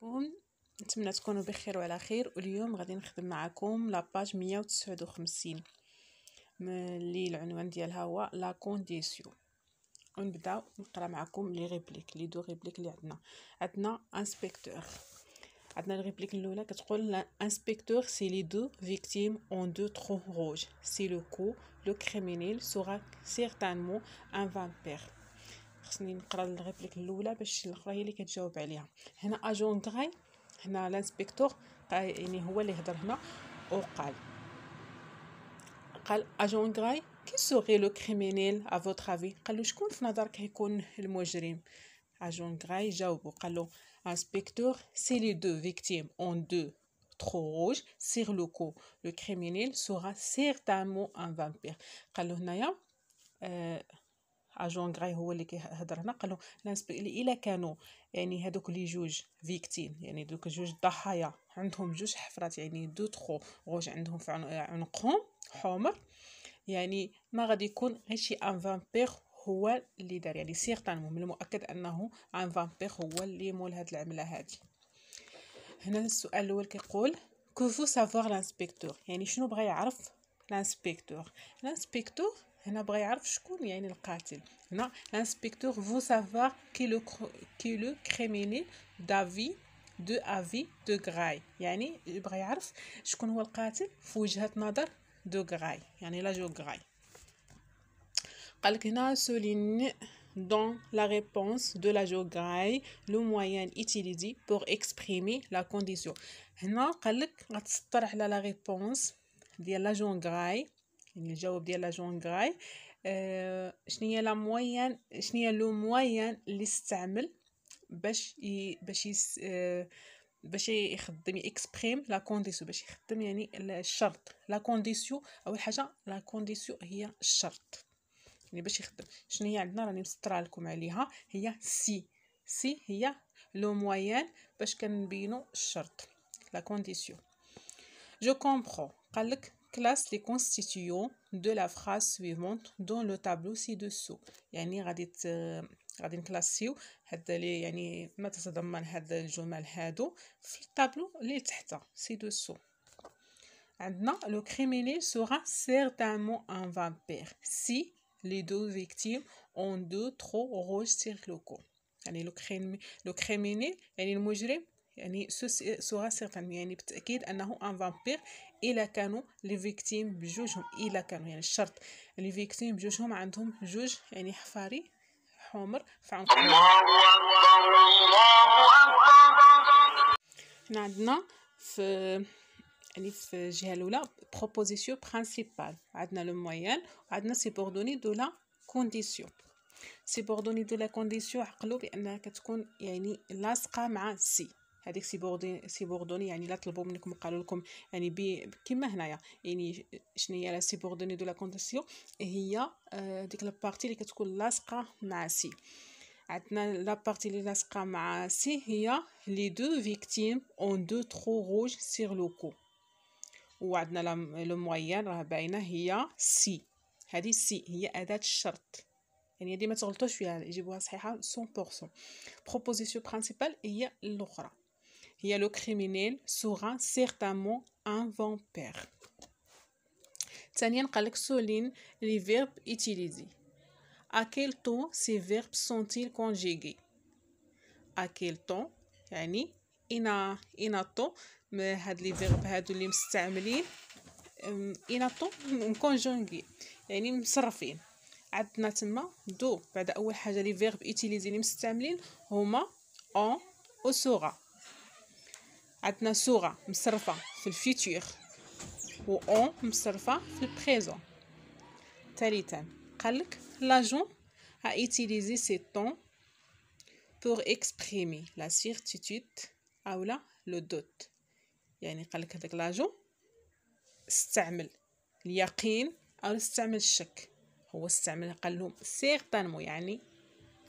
عليكم. نتمنى تكونوا بخير وعلى خير. واليوم غادي نخدم معكم لاباج 159 اللي العنوان ديالها هو لا كونديسيون. ونبداو نقرا معكم لي ريبليك لي دو ريبليك اللي عندنا انسبكتور. عندنا الريبليك الاولى كتقول انسبكتور سي لي دو فيكتيم اون دو ترو روج سي لو كو لو كريمينيل سورا سيرتانمون ان فامبير. خصني نقرا الريبليك الاولى باش الاخرى هي اللي كتجاوب عليها. هنا اجون غراي، هنا الانسبكتور يعني هو اللي هضر هنا قال اجون غراي كي سوري لو كريمينيل ا فوتر افي. قالو شكون في نظرك يكون المجرم؟ اجون غراي جاوبو قالو انسبكتور سي لي دو فيكتيم اون دو trop rouge sur le coup le criminel sera certainement un vampire. قالو هنايا اجون غراي هو اللي كيهضر هنا. قالو الا كانوا يعني هذوك لي جوج فيكتيم يعني دوك جوج ضحايا عندهم جوج حفرات يعني دو ترو روج عندهم في عنقهم حمر، يعني ما غادي يكون غير شي ان فامبير هو اللي دار، يعني سيغتانمون من المؤكد انه ان فامبير هو اللي مول هاد العمله هادي. هنا السؤال الاول كيقول كو فو سافوار لانسبكتور، يعني شنو بغى يعرف لانسبكتور. الانسبكتور هنا بغى يعرف شكون يعني القاتل. هنا الانسبكتور فو سافوار كي لو كريمينيل دافي دو افي دو غراي، يعني بغى يعرف شكون هو القاتل في وجهة نظر دو غراي، يعني لا جو غراي. قالك هنا souligne dans la réponse de la géographie le moyen utilisé pour exprimer la condition. هنا قالك غتسطر على لا ريبونس ديال لا جونغراي، يعني الجواب ديال لا جونغراي. شنو هي لا موين، شنو هي لو موين اللي استعمل باش يخدم اكسبريم لا كونديسيون، باش يخدم يعني الشرط. لا كونديسيون اول حاجه لا كونديسيون هي الشرط، يعني باش يخدم. شنو هي عندنا راني مسطره لكم عليها، هي سي هي لو موين باش كنبينوا الشرط لا كونديسيون. جو كومبرون قالك classe les constituants de la phrase suivante dans le tableau ci-dessous، يعني غادي نكلاسيو هاد اللي يعني ما تتضمن هاد الجمل هادو في الطابلو اللي تحت ci-dessous. عندنا le criminel sera certainement un vampire si les deux victimes ont deux trop rouges sur le cou. يعني le criminel يعني المجرم يعني سورا سيغتان يعني بالتأكيد أنه ان فامبير إلا كانوا لي فيكتيم بجوجهم، إلا كانوا يعني الشرط لي فيكتيم بجوجهم عندهم جوج يعني حفاري حمر في عنقهم. هنا عندنا في يعني في الجهة الأولى بروبوزيسيون برينسيبال، عندنا لو موين وعندنا سيبوردوني دو لا كونديسيون. سيبوردوني دو لا كونديسيون عقلوا بأنها كتكون يعني لاصقة مع سي. هذيك سيبوردوني يعني لا طلبوا منكم قالوا لكم يعني كيما هنايا يعني شنو هي لا سيبوردوني دو لا كونديسيون، هي ديك لابارتي اللي كتكون لاصقة مع سي. عندنا لابارتي اللي لاصقة مع سي هي لي دو فيكتيم اون دو ترو روج سيغ لو كو، وعندنا لو موين راه باينه هي سي. هذه سي هي اداه الشرط، يعني هذه ما تغلطوش فيها يجيبوها صحيحه 100%. بروبوزيسيون برينسيبال هي الاخرى، هي لو كريمينيل سورا سيغتامون ان فامبير. ثانيا قالك سولين لي فيرب utiliser. à quel temps ces verbes sont-ils conjugués؟ à quel temps يعني إنا طو هاد لي فيرب هادو اللي مستعملين إنا طو مكونجونغي يعني مصرفين. عندنا تما دو بعد اول حاجه لي فيرب utiliser اللي مستعملين هما اون و سورا. عندنا سورا مصرفه في الفيتور و اون مصرفه في البريزون. ثالثا قالك l'agent a utilisé ces temps pour exprimer la certitude ou le doute، يعني قالك هذاك لاجون استعمل اليقين او استعمل الشك. هو استعمل قال لهم سيغتانمو يعني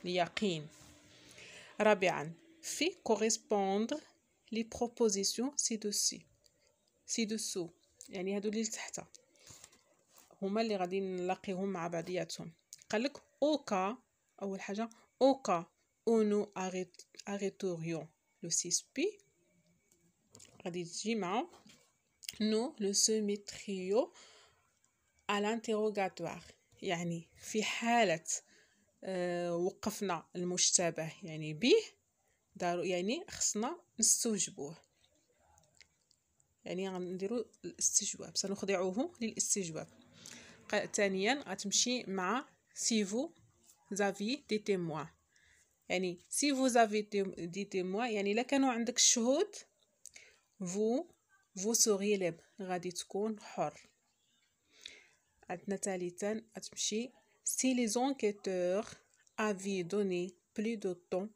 اليقين. رابعا في correspondre les propositions ci-dessous يعني هادو اللي تحت هما اللي غادي نلاقيهم مع بعضياتهم. قالك اوكا اول حاجه اوكا او نو arrêterions le suspect غادي تجي مع نو لو سومي تريو à l'interrogatoire. يعني في حالة وقفنا المشتبه يعني به يعني خصنا نستوجبوه، يعني غنديرو الاستجواب، سنخضعه للاستجواب. ثانيا غتمشي مع si vous avez des témoins. يعني si vous avez des témoins يعني الا كانوا عندك الشهود vous seriez libre، غادي تكون حر. عندنا ثالثا غتمشي si les enquêteurs avaient donné plus de temps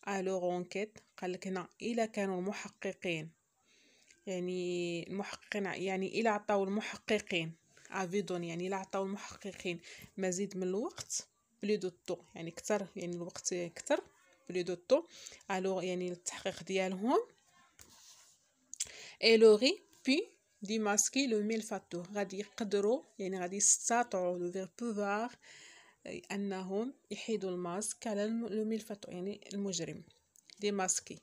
à leur enquête. قالك هنا الا كانوا المحققين يعني المحققين يعني الا عطاو المحققين افيدون يعني الا عطاو المحققين مزيد من الوقت بلي دو طو يعني كتر يعني الوقت كتر بلي دو طو الو يعني التحقيق ديالهم الوغي بي ديماسكي لو ميلفاتور غادي يقدروا يعني غادي يستطيعوا لو فير بوفوار انهم يحيدوا الماسك على لو ميلفاتور يعني المجرم ديماسكي.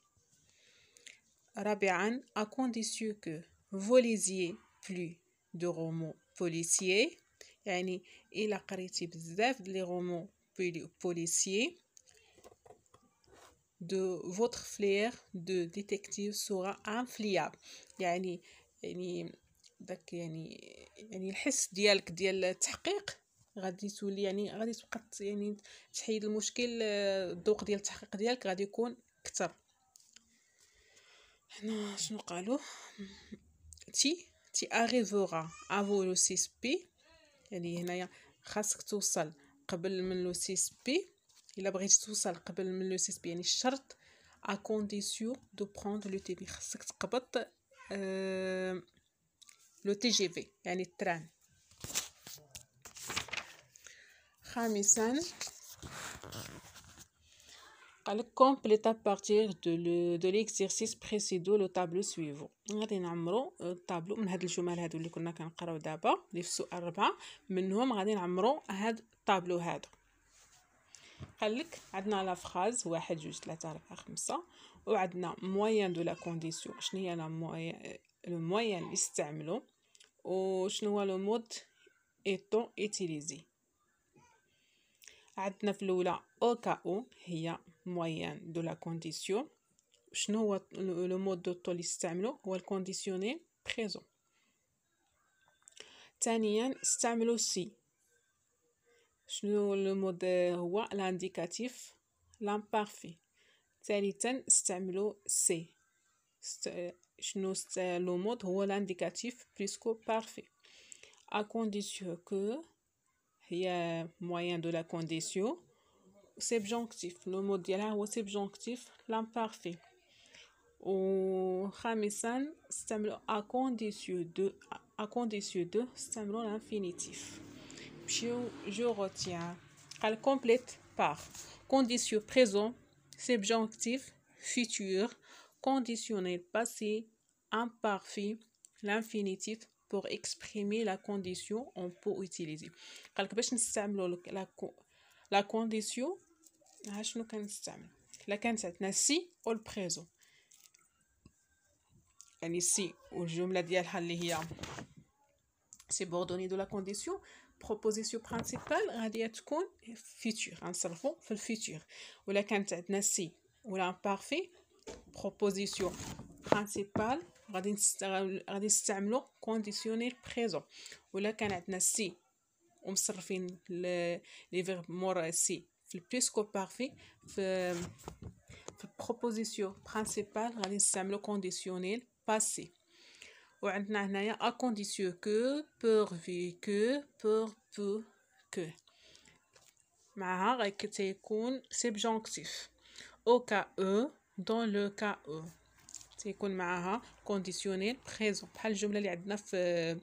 رابعا à condition que vous lisiez plus de romans policiers يعني إلا قريتي بزاف لي رومون policiers de votre flair de détective sera infliable. يعني داك يعني الحس ديالك ديال التحقيق غادي تولي يعني غادي تبقى يعني تحيد المشكل، الذوق ديال التحقيق ديالك غادي يكون كتر. هنا شنو قالوا تي arrivera avant le 6 يعني هنايا خاصك توصل قبل من لو 6 الا بغيتي توصل قبل من لو 6 يعني الشرط à condition de prendre le TGV خاصك تقبط لو TGV يعني التران. خامسا قالك complète à partir de l'exercice précédent le tableau suivant. غادي نعمرو الطابلو من هاد الجمل هادو اللي كنا كنقراو دابا اللي في السؤال 4 منهم غادي نعمرو هاد الطابلو هذا. قالك عندنا لا فراز 1 2 3 4 5 وعندنا موين دو لا كونديسيون شنو هي لا موين لو موين اللي استعملو وشنو هو لو مود ايتون ايتيليزي. عندنا في الاولى او كا او هي موين دو لا كونديسيون، شنو هو لو مود دو طو اللي استعملو هو الكونديسيونيل بريزون. ثانيا استعملوا سي، شنو لو مود هو لانديكاتيف لامبارفي. ثالثا استعملوا سي، شنو لو مود هو لانديكاتيف بريسكو بارفي. à condition que هي moyen de la condition subjonctif لو مود ديالها هو subjonctif l'imparfait. وخامسا استعملوا à condition de استعملوا l'infinitif. Je retiens قال complète par condition présent subjonctif futur conditionnel passé imparfait l'infinitif. pour exprimer la condition on peut utiliser. قالك باش نستعملوا la condition ها شنو كنستعمل لا كانت عندنا سي او البريزون يعني سي والجمله ديالها اللي هي سيبوردوني دو لا كونديسيون بروبوزيسيون برينسيبال غادي تكون فيتور غنصرفو في الفيتور. ولا كانت عندنا سي ولا امبارفي بروبوزيسيون برينسيبال غادي نستعملو كونديسيونيل بريزون. ولا كان عندنا سي ومصرفين لي فيرب مور سي في البريسكو بارفي في البروبوزيسيون برينسيبال غادي نستعملو كونديسيونيل باسي. وعندنا هنايا à condition que pourvu que pour peu que معها غير تيكون subjonctif au cas où dans le cas où تيكون معها conditionnel présent بحال الجمله اللي عندنا في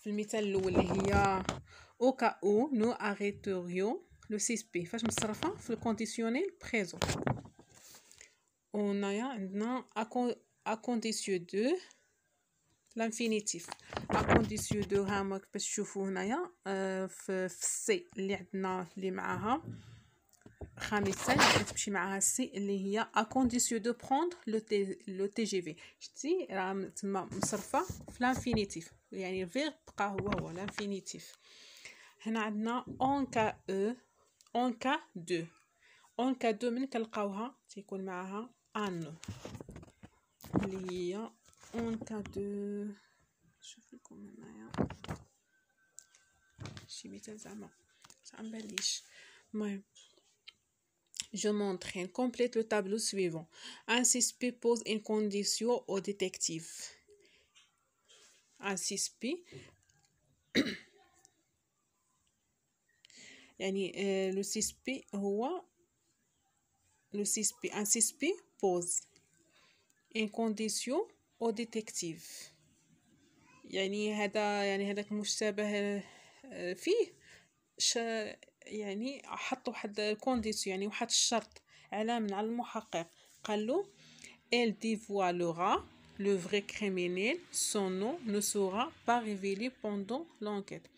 المثال الاول اللي هي au cas où nous arrêterions le 6 فاش مصرفه في الكونديسيونيل بريزون. وهنايا عندنا à condition de l'infinitif à condition de ها باش تشوفوا هنايا في السي اللي عندنا اللي معاها 5 خامسا اللي تمشي معها سي اللي هي ا كونديسيون دو بروندر لو تي جي في. شتي راه تما مصرفه في لانفينيتيف، يعني الفيرب بقى هو لانفينيتيف. هنا عندنا اون كا او، اون كا دو. اون كا دو من كنلقاوها تيكون معها ان اللي هي اون كا دو. شوف لكم هنايا شي مثال زعما مبانليش. المهم je montre et complète le tableau suivant. Un suspect pose une condition au détective. Un suspect يعني le suspect هو le suspect un suspect pose une condition au détective. يعني هذاك المشتبه فيه يعني حط واحد الكونديسيون، يعني واحد الشرط على على المحقق. قال له elle dévoilera le vrai criminel, son nom ne sera pas révélé pendant l'enquête.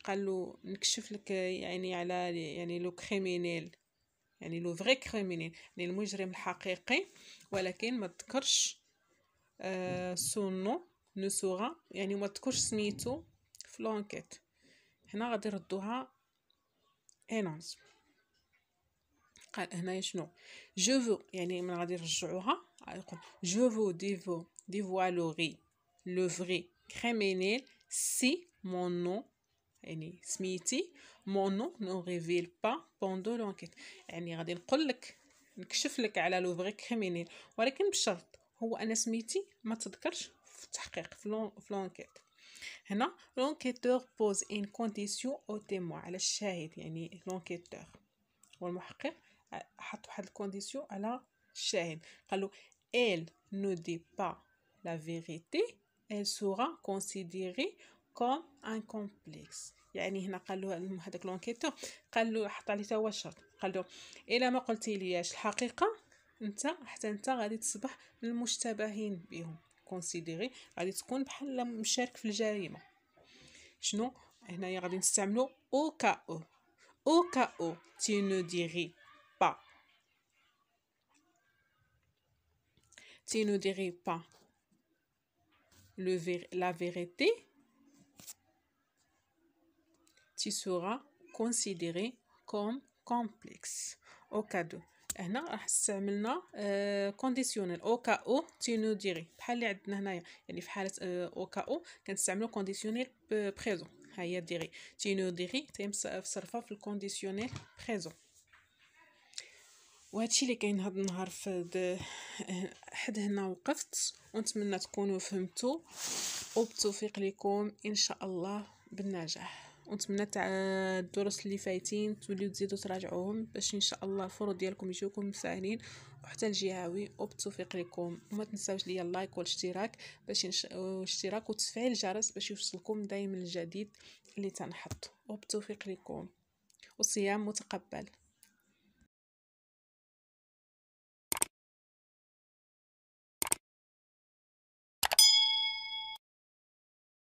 قال له نكشف لك يعني على يعني لو كريمينيل، يعني لو فري كريمينيل، يعني المجرم الحقيقي، ولكن ما تذكرش سون نو نو سورا، يعني ما تذكرش سميتو في لونكيت. هنا غادي يردوها انونس. قال هنايا شنو جو فو، يعني من غادي يرجعوها يقول جو فو ديفوالوري لو فري كريمينيل سي مون نو، يعني سميتي مون نو نو ريفيل با بوندو لونكيت، يعني غادي نقول لك نكشف لك على لو فري كريمينيل، ولكن بشرط هو انا سميتي ما تذكرش في التحقيق في لونكيت. هنا لونكيتور بوز ان كونديسيون او تيموان، على الشاهد، يعني لونكيتور والمحقق حط واحد الكونديسيون على الشاهد. قالو elle ne dit pas la vérité, elle sera considérée comme un complexe. يعني هنا قال له هذاك لونكيتور قال له حط عليه تا هو الشرط، قال له الا ما قلتي لياش الحقيقه انت حتى انت غادي تصبح من المشتبهين بهم، كونسيديري غادي تكون بحال مشارك في الجريمه. شنو هنايا غادي نستعملو او كا او. au cas où tu ne dirais pas la vérité, tu seras considéré comme complexe. au cas où هنا راح استعملنا كونديسيونيل او كا او تي نو ديري، بحال اللي عندنا هنايا، يعني في حاله او كا او كنستعملو كونديسيونيل بريزون، ها هي ديري تي نو ديري صرفه في الكونديسيونيل بريزون. وهادشي اللي كاين هاد النهار في حد هنا وقفت، ونتمنى تكونوا فهمتوا، وبالتوفيق لكم ان شاء الله بالنجاح. ونتمنى تاع الدروس اللي فايتين توليو تزيدوا تراجعوهم باش ان شاء الله الفروض ديالكم يجيوكم ساهلين وحتى الجهوي. وبالتوفيق لكم، وما تنساوش ليا اللايك والاشتراك باش اشتراك وتفعيل الجرس باش يوصلكم دائما الجديد اللي تنحط. وبالتوفيق لكم، وصيام متقبل.